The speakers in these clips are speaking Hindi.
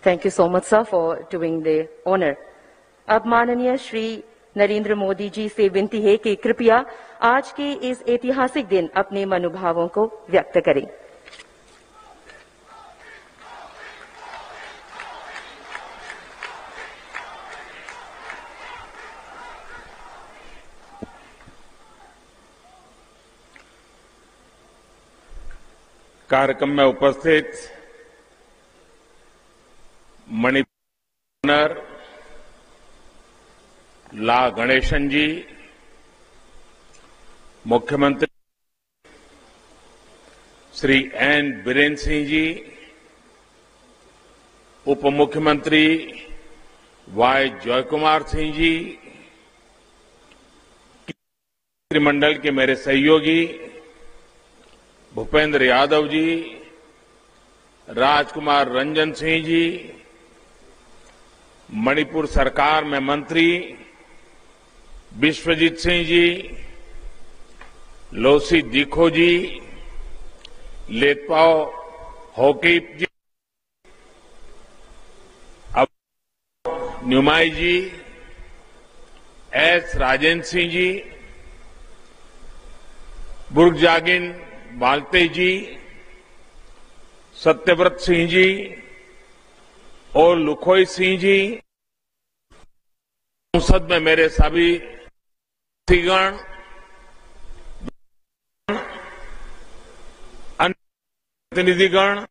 Thank you so much, sir, for doing the honor. अब माननीय श्री नरेंद्र मोदी जी से विनती है कि कृपया आज के इस ऐतिहासिक दिन अपने मनोभावों को व्यक्त करें। कार्यक्रम में उपस्थित मणिपुर ला गणेशन जी, मुख्यमंत्री श्री एन बीरेन सिंह जी, उप मुख्यमंत्री वाई जयकुमार सिंह जी, मंत्रिमंडल के मेरे सहयोगी भूपेंद्र यादव जी, राजकुमार रंजन सिंह जी, मणिपुर सरकार में मंत्री विश्वजीत सिंह जी, लोसी दिखो जी, लेतपाओ होकीप जी, अब न्यूमाई जी, एस राजेंद्र सिंह जी, बुर्गजागिन बालते जी, सत्यव्रत सिंह जी और लुखोई सिंह जी, संसद में मेरे सभी साथीगण, अन्य प्रतिनिधिगण,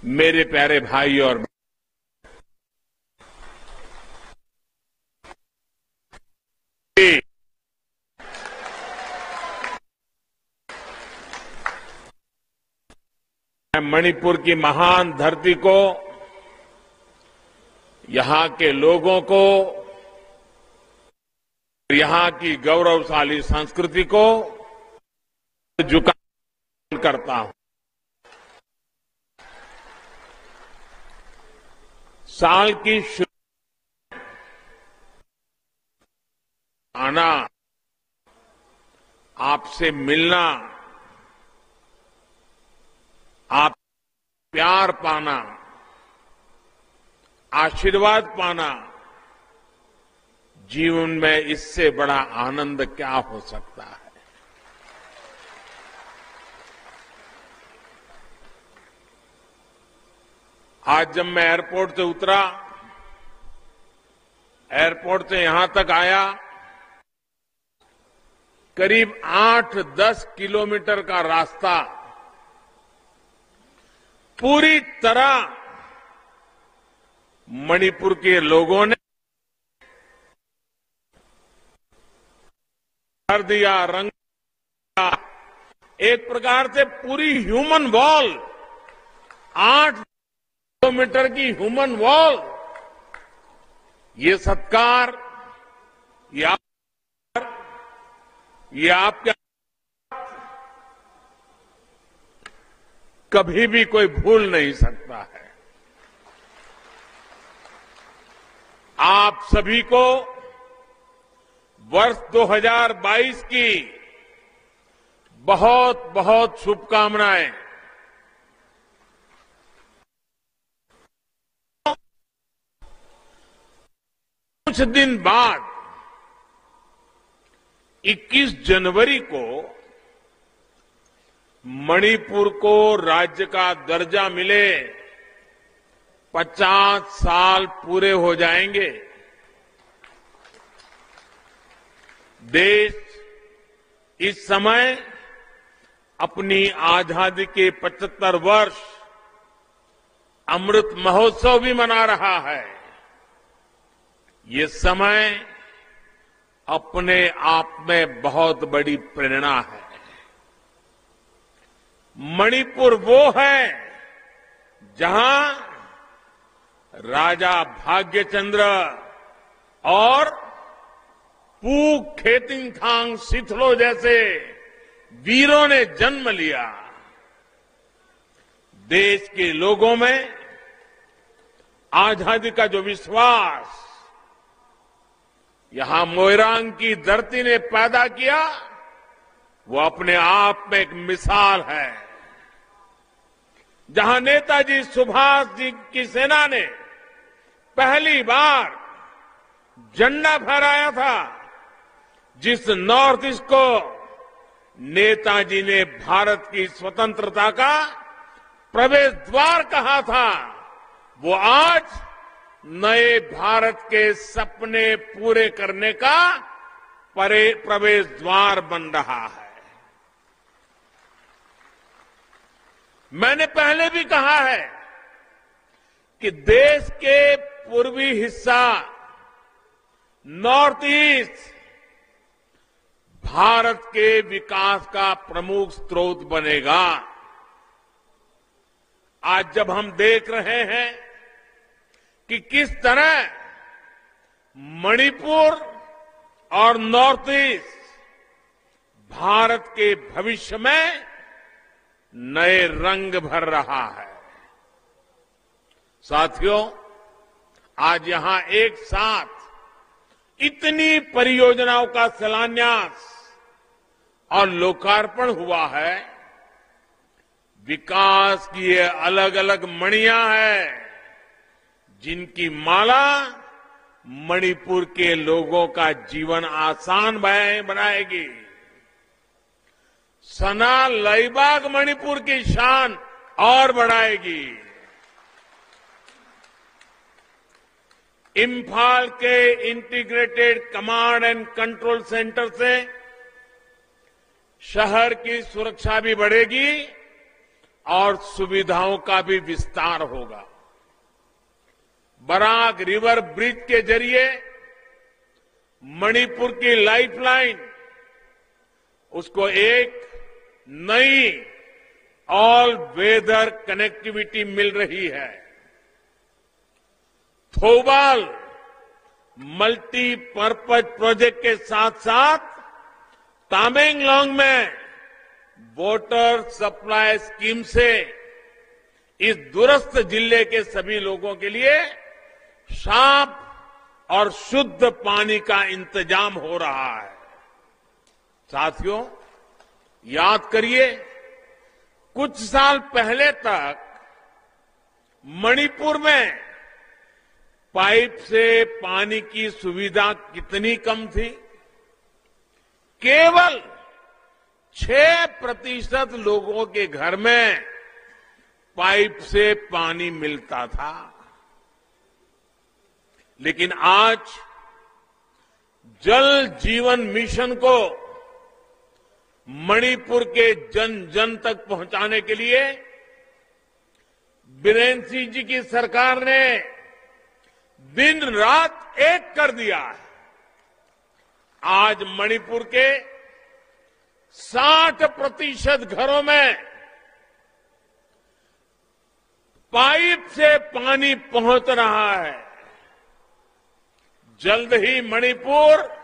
मेरे प्यारे भाई और मणिपुर की महान धरती को, यहां के लोगों को, यहां की गौरवशाली संस्कृति को झुकाव करता हूं। साल की शुरुआत आना, आपसे मिलना, आप प्यार पाना, आशीर्वाद पाना, जीवन में इससे बड़ा आनंद क्या हो सकता है। आज जब मैं एयरपोर्ट से उतरा, एयरपोर्ट से यहां तक आया, करीब 8-10 किलोमीटर का रास्ता पूरी तरह मणिपुर के लोगों ने कर दिया, रंग दिया। एक प्रकार से पूरी ह्यूमन वॉल, 8 किलोमीटर की ह्यूमन वॉल, ये सत्कार, ये आपके कभी भी कोई भूल नहीं सकता है। आप सभी को वर्ष 2022 की बहुत बहुत शुभकामनाएं। कुछ दिन बाद 21 जनवरी को मणिपुर को राज्य का दर्जा मिले 50 साल पूरे हो जाएंगे। देश इस समय अपनी आजादी के 75 वर्ष अमृत महोत्सव भी मना रहा है। ये समय अपने आप में बहुत बड़ी प्रेरणा है। मणिपुर वो है जहां राजा भाग्यचंद्र और पूक खेतिंगखांग सिथलो जैसे वीरों ने जन्म लिया। देश के लोगों में आजादी का जो विश्वास यहां मोइरांग की धरती ने पैदा किया, वो अपने आप में एक मिसाल है। जहां नेताजी सुभाष जी की सेना ने पहली बार झंडा फहराया था, जिस नॉर्थ ईस्ट को नेताजी ने भारत की स्वतंत्रता का प्रवेश द्वार कहा था, वो आज नए भारत के सपने पूरे करने का प्रवेश द्वार बन रहा है। मैंने पहले भी कहा है कि देश के पूर्वी हिस्सा नॉर्थ ईस्ट भारत के विकास का प्रमुख स्रोत बनेगा। आज जब हम देख रहे हैं कि किस तरह मणिपुर और नॉर्थ ईस्ट भारत के भविष्य में नए रंग भर रहा है। साथियों, आज यहां एक साथ इतनी परियोजनाओं का शिलान्यास और लोकार्पण हुआ है। विकास की ये अलग अलग मणियां हैं, जिनकी माला मणिपुर के लोगों का जीवन आसान बनाएगी। सना लईबाग मणिपुर की शान और बढ़ाएगी। इंफाल के integrated command and control centre से शहर की सुरक्षा भी बढ़ेगी और सुविधाओं का भी विस्तार होगा। बराक रिवर ब्रिज के जरिए मणिपुर की लाइफलाइन, उसको एक नई ऑल वेदर कनेक्टिविटी मिल रही है। थोबाल मल्टीपर्पज प्रोजेक्ट के साथ साथ तामेंगलोंग में वाटर सप्लाई स्कीम से इस दूरस्थ जिले के सभी लोगों के लिए साफ और शुद्ध पानी का इंतजाम हो रहा है। साथियों, याद करिए, कुछ साल पहले तक मणिपुर में पाइप से पानी की सुविधा कितनी कम थी। केवल 6% लोगों के घर में पाइप से पानी मिलता था। लेकिन आज जल जीवन मिशन को मणिपुर के जन जन तक पहुंचाने के लिए बीरेन सिंह जी की सरकार ने दिन रात एक कर दिया है। आज मणिपुर के 60% घरों में पाइप से पानी पहुंच रहा है। जल्द ही मणिपुर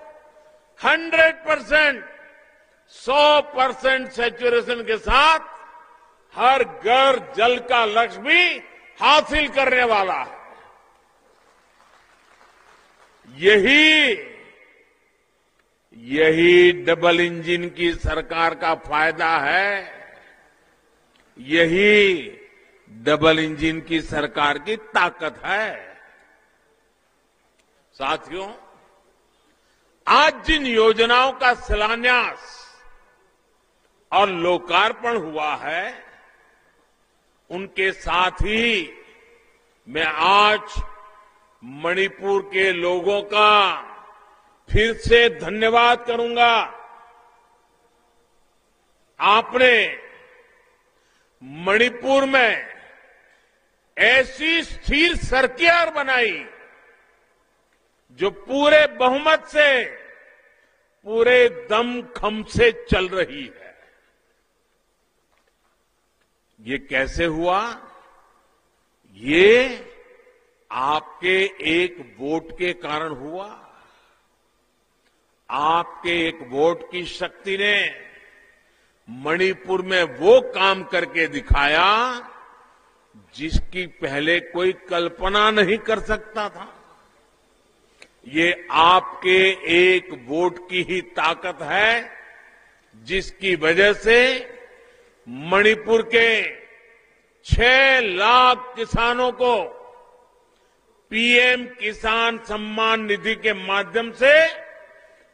100% सैचुरेशन के साथ हर घर जल का लक्ष्य भी हासिल करने वाला है। यही डबल इंजन की सरकार का फायदा है। यही डबल इंजन की सरकार की ताकत है। साथियों, आज जिन योजनाओं का शिलान्यास और लोकार्पण हुआ है, उनके साथ ही मैं आज मणिपुर के लोगों का फिर से धन्यवाद करूंगा। आपने मणिपुर में ऐसी स्थिर सरकार बनाई जो पूरे बहुमत से, पूरे दमखम से चल रही है। ये कैसे हुआ? ये आपके एक वोट के कारण हुआ। आपके एक वोट की शक्ति ने मणिपुर में वो काम करके दिखाया जिसकी पहले कोई कल्पना नहीं कर सकता था। ये आपके एक वोट की ही ताकत है, जिसकी वजह से मणिपुर के 6 लाख किसानों को पीएम किसान सम्मान निधि के माध्यम से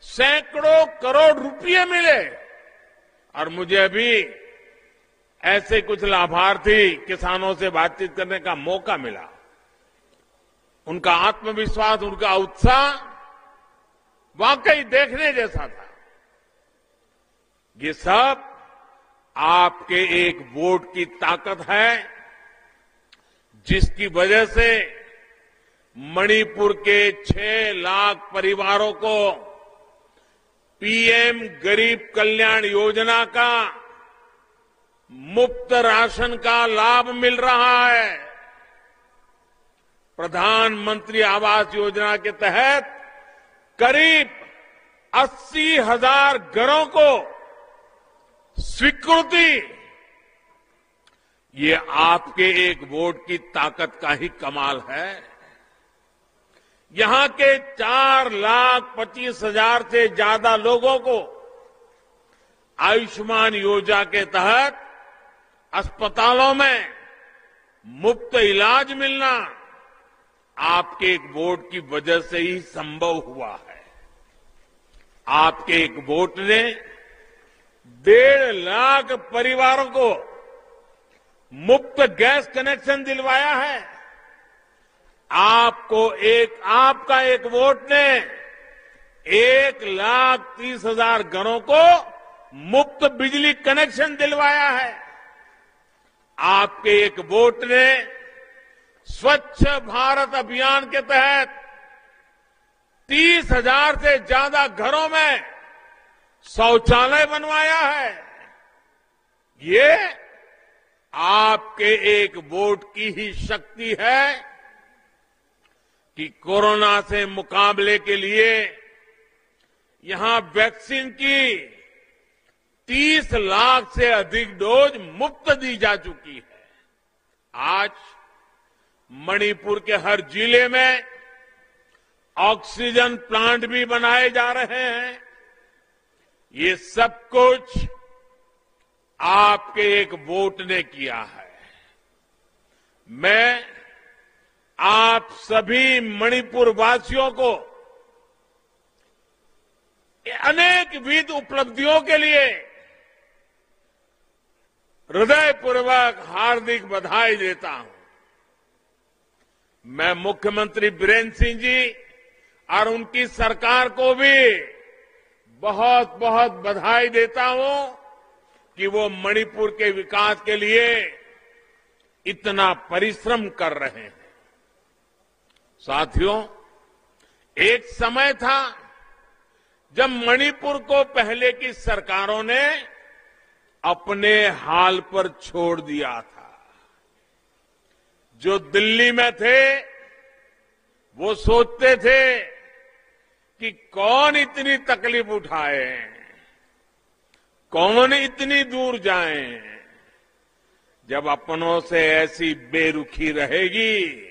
सैकड़ों करोड़ रुपए मिले। और मुझे अभी ऐसे कुछ लाभार्थी किसानों से बातचीत करने का मौका मिला। उनका आत्मविश्वास, उनका उत्साह वाकई देखने जैसा था। ये सब आपके एक वोट की ताकत है, जिसकी वजह से मणिपुर के 6 लाख परिवारों को पीएम गरीब कल्याण योजना का मुफ्त राशन का लाभ मिल रहा है। प्रधानमंत्री आवास योजना के तहत करीब 80,000 घरों को स्वीकृति। ये आपके एक वोट की ताकत का ही कमाल है। यहां के 4,25,000 से ज्यादा लोगों को आयुष्मान योजना के तहत अस्पतालों में मुफ्त इलाज मिलना आपके एक वोट की वजह से ही संभव हुआ है। आपके एक वोट ने 1.5 लाख परिवारों को मुफ्त गैस कनेक्शन दिलवाया है। आपका एक वोट ने 1,30,000 घरों को मुफ्त बिजली कनेक्शन दिलवाया है। आपके एक वोट ने स्वच्छ भारत अभियान के तहत 30,000 से ज्यादा घरों में शौचालय बनवाया है। ये आपके एक वोट की ही शक्ति है कि कोरोना से मुकाबले के लिए यहां वैक्सीन की 30 लाख से अधिक डोज मुफ्त दी जा चुकी है। आज मणिपुर के हर जिले में ऑक्सीजन प्लांट भी बनाए जा रहे हैं। ये सब कुछ आपके एक वोट ने किया है। मैं आप सभी मणिपुर वासियों को अनेकविध उपलब्धियों के लिए हृदयपूर्वक हार्दिक बधाई देता हूं। मैं मुख्यमंत्री बीरेन्द्र सिंह जी और उनकी सरकार को भी बहुत बहुत बधाई देता हूं कि वो मणिपुर के विकास के लिए इतना परिश्रम कर रहे हैं। साथियों, एक समय था जब मणिपुर को पहले की सरकारों ने अपने हाल पर छोड़ दिया था। जो दिल्ली में थे वो सोचते थे कि कौन इतनी तकलीफ उठाए, कौन इतनी दूर जाए। जब अपनों से ऐसी बेरुखी रहेगी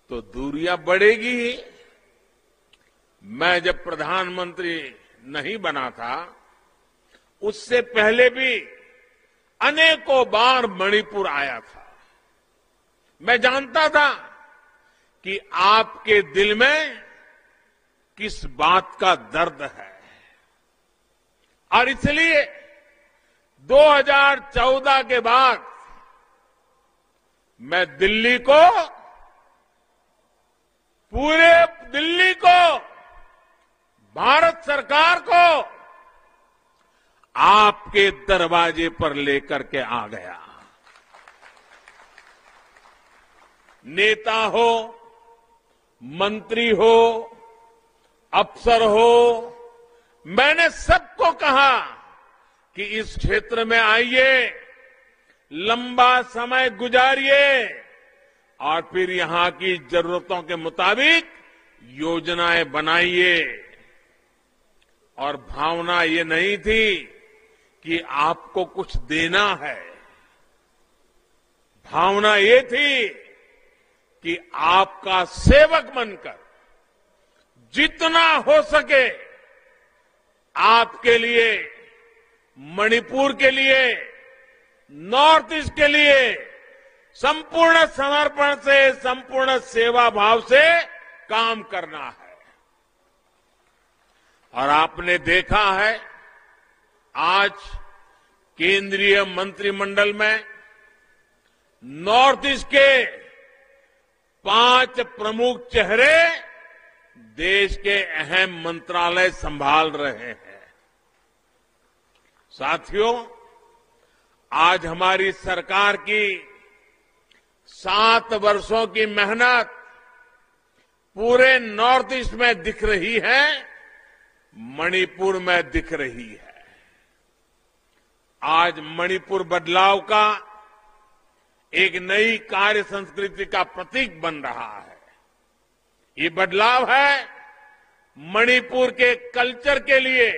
तो दूरियां बढ़ेगी। मैं जब प्रधानमंत्री नहीं बना था, उससे पहले भी अनेकों बार मणिपुर आया था। मैं जानता था कि आपके दिल में किस बात का दर्द है, और इसलिए 2014 के बाद मैं दिल्ली को, पूरे दिल्ली को, भारत सरकार को आपके दरवाजे पर लेकर के आ गया। नेता हो, मंत्री हो, अफसर हो, मैंने सबको कहा कि इस क्षेत्र में आइए, लंबा समय गुजारिए और फिर यहां की जरूरतों के मुताबिक योजनाएं बनाइए। और भावना ये नहीं थी कि आपको कुछ देना है, भावना ये थी कि आपका सेवक बनकर जितना हो सके आपके लिए, मणिपुर के लिए, नॉर्थ ईस्ट के लिए संपूर्ण समर्पण से, संपूर्ण सेवा भाव से काम करना है। और आपने देखा है आज केंद्रीय मंत्रिमंडल में नॉर्थ ईस्ट के 5 प्रमुख चेहरे देश के अहम मंत्रालय संभाल रहे हैं। साथियों, आज हमारी सरकार की 7 वर्षों की मेहनत पूरे नॉर्थ ईस्ट में दिख रही है, मणिपुर में दिख रही है। आज मणिपुर बदलाव का एक नई कार्य संस्कृति का प्रतीक बन रहा है। ये बदलाव है मणिपुर के कल्चर के लिए,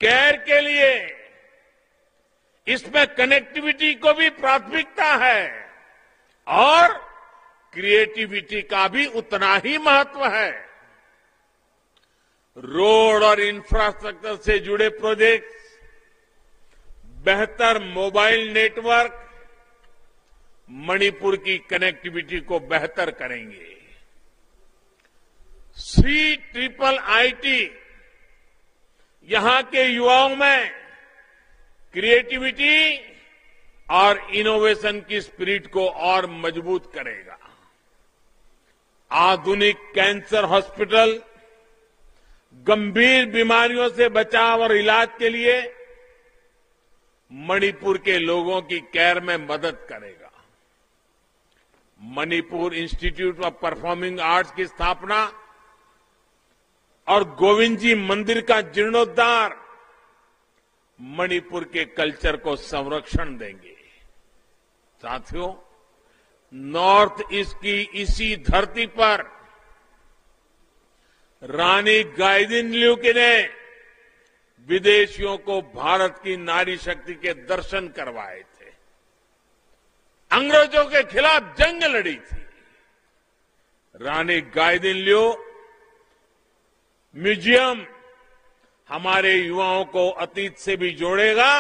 केयर के लिए। इसमें कनेक्टिविटी को भी प्राथमिकता है और क्रिएटिविटी का भी उतना ही महत्व है। रोड और इंफ्रास्ट्रक्चर से जुड़े प्रोजेक्ट्स, बेहतर मोबाइल नेटवर्क मणिपुर की कनेक्टिविटी को बेहतर करेंगे। CIIT यहां के युवाओं में क्रिएटिविटी और इनोवेशन की स्पिरिट को और मजबूत करेगा। आधुनिक कैंसर हॉस्पिटल गंभीर बीमारियों से बचाव और इलाज के लिए मणिपुर के लोगों की केयर में मदद करेगा। Manipur institute of performing arts की स्थापना और गोविंद जी मंदिर का जीर्णोद्धार मणिपुर के कल्चर को संरक्षण देंगे। साथियों, नॉर्थ ईस्ट की इसी धरती पर रानी गाइदिन्ल्यू ने विदेशियों को भारत की नारी शक्ति के दर्शन करवाए थे, अंग्रेजों के खिलाफ जंग लड़ी थी। रानी गाइदिन्ल्यू म्यूजियम हमारे युवाओं को अतीत से भी जोड़ेगा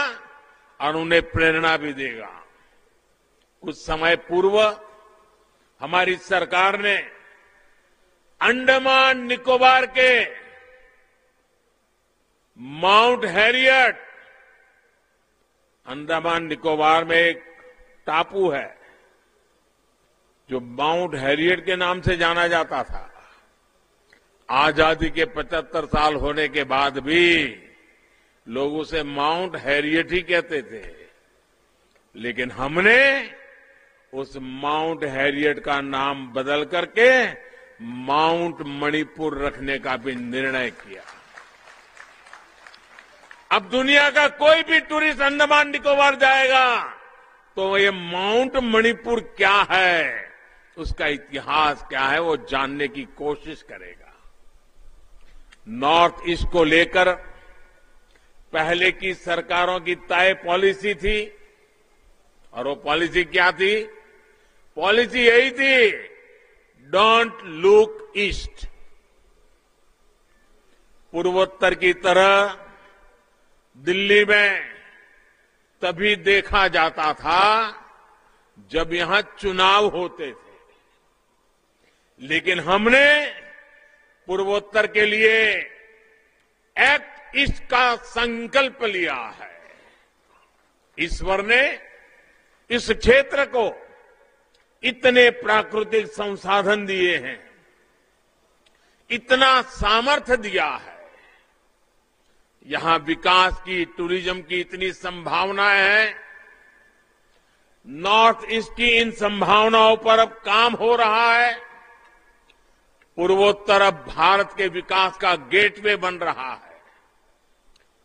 और उन्हें प्रेरणा भी देगा। कुछ समय पूर्व हमारी सरकार ने अंडमान निकोबार के माउंट हैरियट, अंडमान निकोबार में एक टापू है जो माउंट हैरियट के नाम से जाना जाता था। आजादी के 75 साल होने के बाद भी लोग उसे माउंट हैरियट ही कहते थे, लेकिन हमने उस माउंट हैरियट का नाम बदल करके माउंट मणिपुर रखने का भी निर्णय किया। अब दुनिया का कोई भी टूरिस्ट अंडमान निकोबार जाएगा तो ये माउंट मणिपुर क्या है, उसका इतिहास क्या है, वो जानने की कोशिश करेगा। नॉर्थ ईस्ट को लेकर पहले की सरकारों की तय पॉलिसी थी, और वो पॉलिसी क्या थी? पॉलिसी यही थी, डोंट लुक ईस्ट। पूर्वोत्तर की तरह दिल्ली में तभी देखा जाता था जब यहां चुनाव होते थे, लेकिन हमने पूर्वोत्तर के लिए एक्ट ईस्ट का संकल्प लिया है। ईश्वर ने इस क्षेत्र को इतने प्राकृतिक संसाधन दिए हैं, इतना सामर्थ्य दिया है, यहां विकास की, टूरिज्म की इतनी संभावनाएं हैं। नॉर्थ ईस्ट की इन संभावनाओं पर अब काम हो रहा है। पूर्वोत्तर अब भारत के विकास का गेटवे बन रहा है।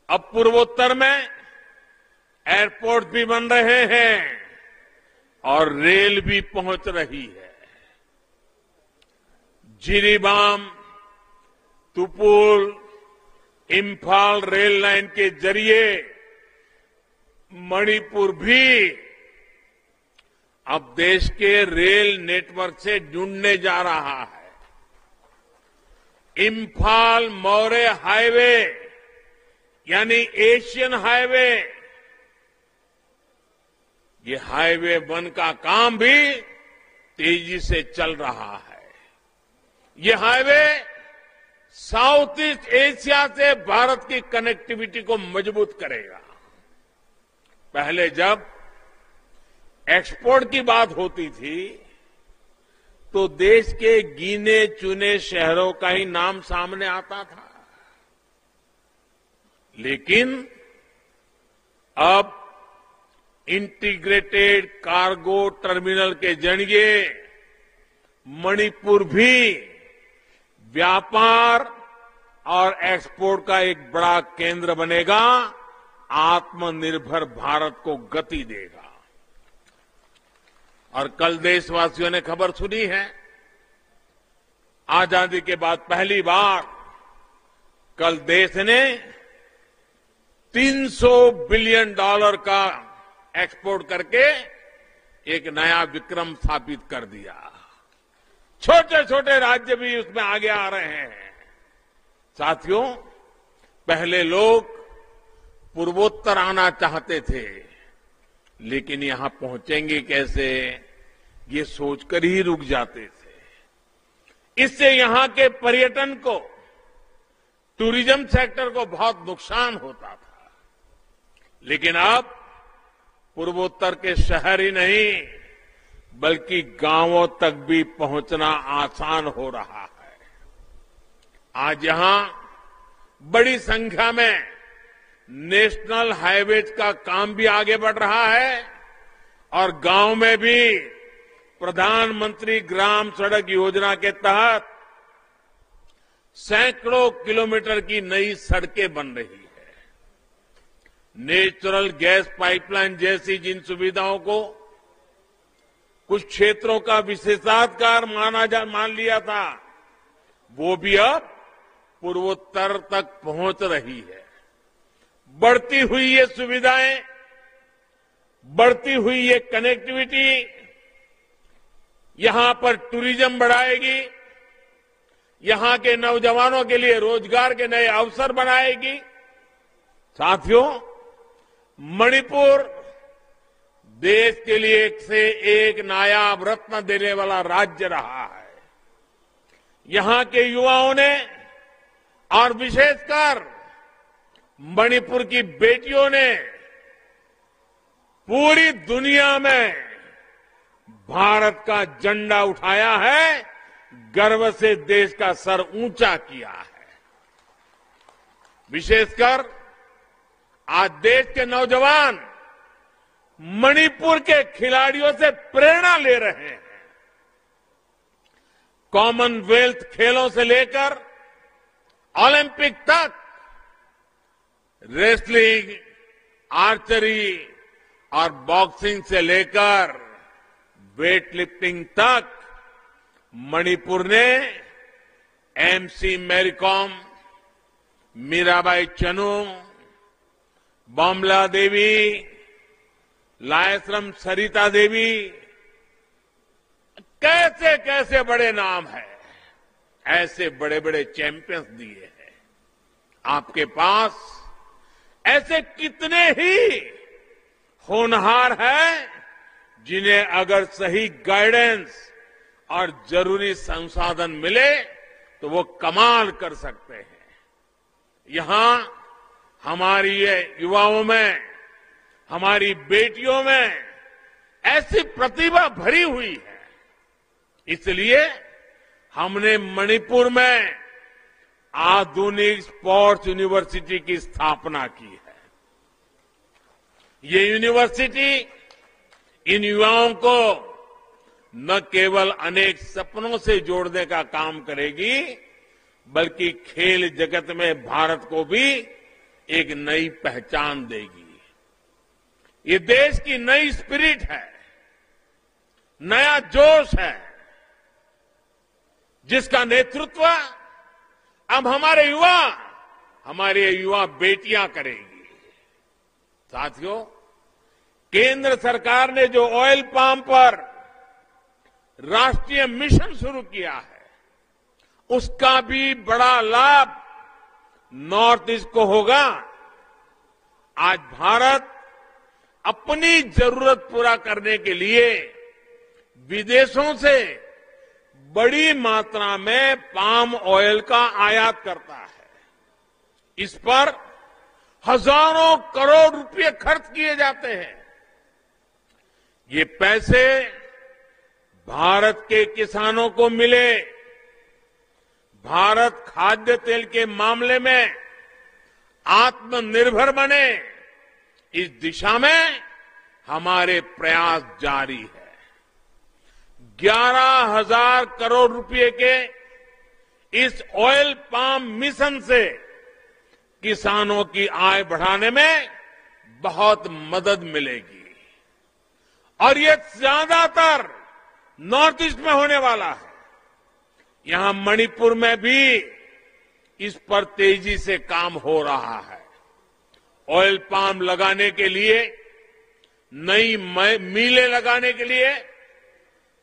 अब पूर्वोत्तर में एयरपोर्ट भी बन रहे हैं और रेल भी पहुंच रही है। जिरीबाम, तुपुल, इम्फाल रेल लाइन के जरिए मणिपुर भी अब देश के रेल नेटवर्क से जुड़ने जा रहा है। इम्फाल मौर्य हाईवे यानी एशियन हाईवे ये हाईवे 1 का काम भी तेजी से चल रहा है। ये हाईवे साउथ ईस्ट एशिया से भारत की कनेक्टिविटी को मजबूत करेगा। पहले जब एक्सपोर्ट की बात होती थी तो देश के गिने चुने शहरों का ही नाम सामने आता था, लेकिन अब इंटीग्रेटेड कार्गो टर्मिनल के जरिए मणिपुर भी व्यापार और एक्सपोर्ट का एक बड़ा केंद्र बनेगा, आत्मनिर्भर भारत को गति देगा। और कल देशवासियों ने खबर सुनी है, आजादी के बाद पहली बार कल देश ने $300 बिलियन का एक्सपोर्ट करके एक नया विक्रम स्थापित कर दिया। छोटे छोटे राज्य भी उसमें आगे आ रहे हैं। साथियों, पहले लोग पूर्वोत्तर आना चाहते थे, लेकिन यहां पहुंचेंगे कैसे, ये सोचकर ही रुक जाते थे। इससे यहां के पर्यटन को, टूरिज्म सेक्टर को बहुत नुकसान होता था। लेकिन अब पूर्वोत्तर के शहर ही नहीं बल्कि गांवों तक भी पहुंचना आसान हो रहा है। आज यहां बड़ी संख्या में नेशनल हाईवेज का काम भी आगे बढ़ रहा है और गांव में भी प्रधानमंत्री ग्राम सड़क योजना के तहत सैकड़ों किलोमीटर की नई सड़कें बन रही है। नेचुरल गैस पाइपलाइन जैसी जिन सुविधाओं को कुछ क्षेत्रों का विशेषाधिकार मान लिया था, वो भी अब पूर्वोत्तर तक पहुंच रही है। बढ़ती हुई ये सुविधाएं, बढ़ती हुई ये कनेक्टिविटी यहां पर टूरिज्म बढ़ाएगी, यहां के नौजवानों के लिए रोजगार के नए अवसर बनाएगी। साथियों, मणिपुर देश के लिए एक से एक नायाब रत्न देने वाला राज्य रहा है। यहां के युवाओं ने और विशेषकर मणिपुर की बेटियों ने पूरी दुनिया में भारत का झंडा उठाया है, गर्व से देश का सर ऊंचा किया है। विशेषकर आज देश के नौजवान मणिपुर के खिलाड़ियों से प्रेरणा ले रहे हैं। कॉमनवेल्थ खेलों से लेकर ओलंपिक तक, रेसलिंग, आर्चरी और बॉक्सिंग से लेकर वेट लिफ्टिंग तक मणिपुर ने एमसी मैरीकॉम, मीराबाई चनू, बॉम्बला देवी, लायसरम सरिता देवी, कैसे कैसे बड़े नाम है, ऐसे बड़े बड़े चैंपियंस दिए हैं। आपके पास ऐसे कितने ही होनहार हैं जिन्हें अगर सही गाइडेंस और जरूरी संसाधन मिले तो वो कमाल कर सकते हैं। यहां हमारी ये युवाओं में, हमारी बेटियों में ऐसी प्रतिभा भरी हुई है। इसलिए हमने मणिपुर में आधुनिक स्पोर्ट्स यूनिवर्सिटी की स्थापना की है। ये यूनिवर्सिटी इन युवाओं को न केवल अनेक सपनों से जोड़ने का काम करेगी, बल्कि खेल जगत में भारत को भी एक नई पहचान देगी। ये देश की नई स्पिरिट है, नया जोश है, जिसका नेतृत्व अब हमारे युवा बेटियां करेगी। साथियों, केंद्र सरकार ने जो ऑयल पाम पर राष्ट्रीय मिशन शुरू किया है, उसका भी बड़ा लाभ नॉर्थ ईस्ट को होगा। आज भारत अपनी जरूरत पूरा करने के लिए विदेशों से बड़ी मात्रा में पाम ऑयल का आयात करता है। इस पर हजारों करोड़ रुपए खर्च किए जाते हैं। ये पैसे भारत के किसानों को मिले, भारत खाद्य तेल के मामले में आत्मनिर्भर बने, इस दिशा में हमारे प्रयास जारी है। 11,000 करोड़ रुपए के इस ऑयल पाम मिशन से किसानों की आय बढ़ाने में बहुत मदद मिलेगी और ये ज्यादातर नॉर्थ ईस्ट में होने वाला है। यहां मणिपुर में भी इस पर तेजी से काम हो रहा है। ऑयल पाम लगाने के लिए, नई मिलें लगाने के लिए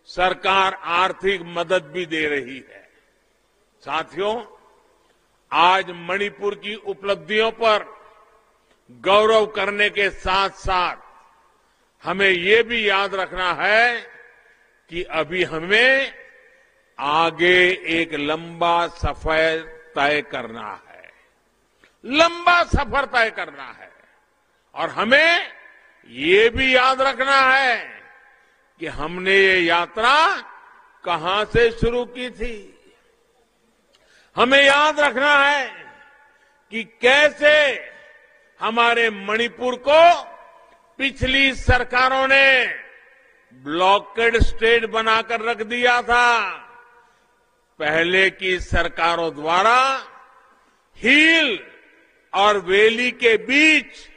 सरकार आर्थिक मदद भी दे रही है। साथियों, आज मणिपुर की उपलब्धियों पर गौरव करने के साथ साथ हमें ये भी याद रखना है कि अभी हमें आगे एक लंबा सफर तय करना है, लंबा सफर तय करना है। और हमें ये भी याद रखना है कि हमने ये यात्रा कहां से शुरू की थी। हमें याद रखना है कि कैसे हमारे मणिपुर को पिछली सरकारों ने ब्लॉकेड स्टेट बनाकर रख दिया था। पहले की सरकारों द्वारा हिल और वैली के बीच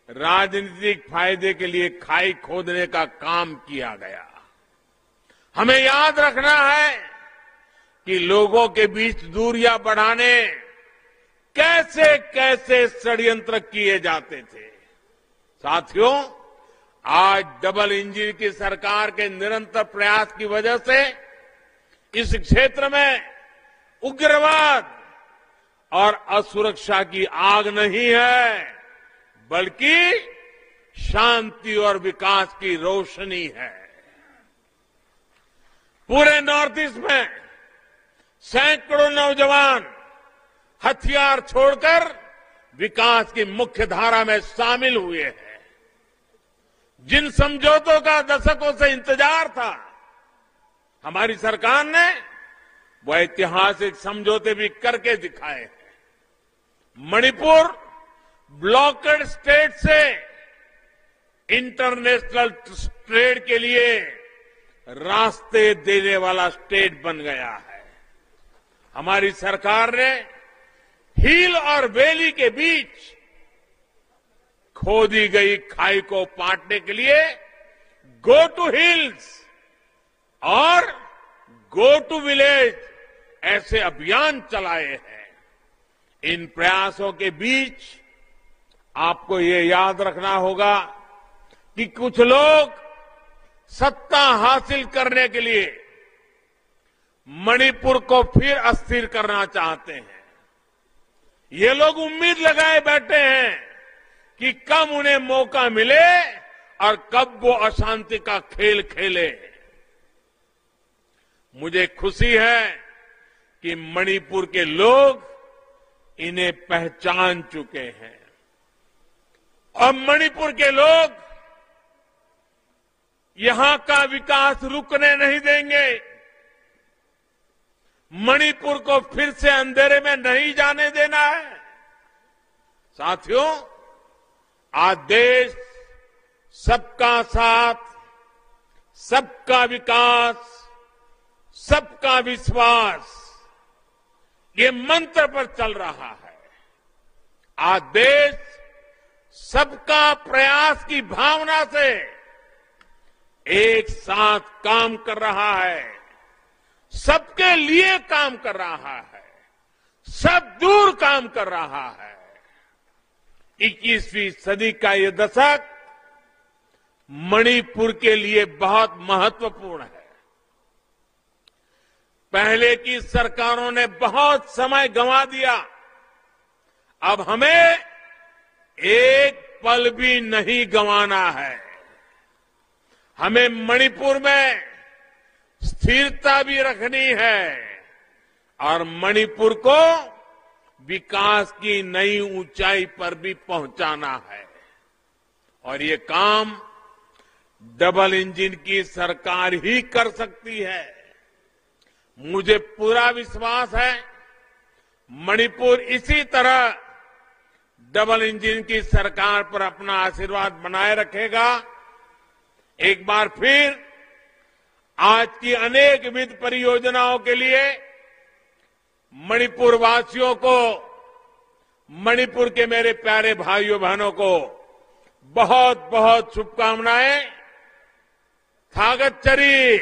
राजनीतिक फायदे के लिए खाई खोदने का काम किया गया। हमें याद रखना है कि लोगों के बीच दूरियां बढ़ाने कैसे कैसे षड्यंत्र किए जाते थे। साथियों, आज डबल इंजन की सरकार के निरंतर प्रयास की वजह से इस क्षेत्र में उग्रवाद और असुरक्षा की आग नहीं है, बल्कि शांति और विकास की रोशनी है। पूरे नॉर्थ ईस्ट में सैकड़ों नौजवान हथियार छोड़कर विकास की मुख्य धारा में शामिल हुए हैं। जिन समझौतों का दशकों से इंतजार था, हमारी सरकार ने वो ऐतिहासिक समझौते भी करके दिखाए हैं। मणिपुर ब्लॉकेड स्टेट से इंटरनेशनल ट्रेड के लिए रास्ते देने वाला स्टेट बन गया है। हमारी सरकार ने हिल और वैली के बीच खोदी गई खाई को पाटने के लिए गो टू हिल्स और गो टू विलेज ऐसे अभियान चलाए हैं। इन प्रयासों के बीच आपको ये याद रखना होगा कि कुछ लोग सत्ता हासिल करने के लिए मणिपुर को फिर अस्थिर करना चाहते हैं। ये लोग उम्मीद लगाए बैठे हैं कि कब उन्हें मौका मिले और कब वो अशांति का खेल खेले। मुझे खुशी है कि मणिपुर के लोग इन्हें पहचान चुके हैं और मणिपुर के लोग यहां का विकास रुकने नहीं देंगे। मणिपुर को फिर से अंधेरे में नहीं जाने देना है। साथियों, आज देश सबका साथ, सबका विकास, सबका विश्वास, ये मंत्र पर चल रहा है। आज देश सबका प्रयास की भावना से एक साथ काम कर रहा है, सबके लिए काम कर रहा है, सब दूर काम कर रहा है। 21वीं सदी का ये दशक मणिपुर के लिए बहुत महत्वपूर्ण है। पहले की सरकारों ने बहुत समय गंवा दिया। अब हमें एक पल भी नहीं गंवाना है। हमें मणिपुर में स्थिरता भी रखनी है और मणिपुर को विकास की नई ऊंचाई पर भी पहुंचाना है। और ये काम डबल इंजन की सरकार ही कर सकती है। मुझे पूरा विश्वास है मणिपुर इसी तरह डबल इंजन की सरकार पर अपना आशीर्वाद बनाए रखेगा। एक बार फिर आज की अनेक विध परियोजनाओं के लिए मणिपुर वासियों को, मणिपुर के मेरे प्यारे भाइयों बहनों को बहुत बहुत शुभकामनाएं। थागतचरी।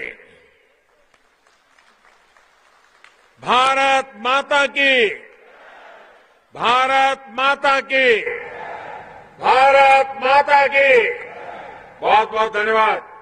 भारत माता की, भारत माता की, भारत माता की। बहुत बहुत धन्यवाद।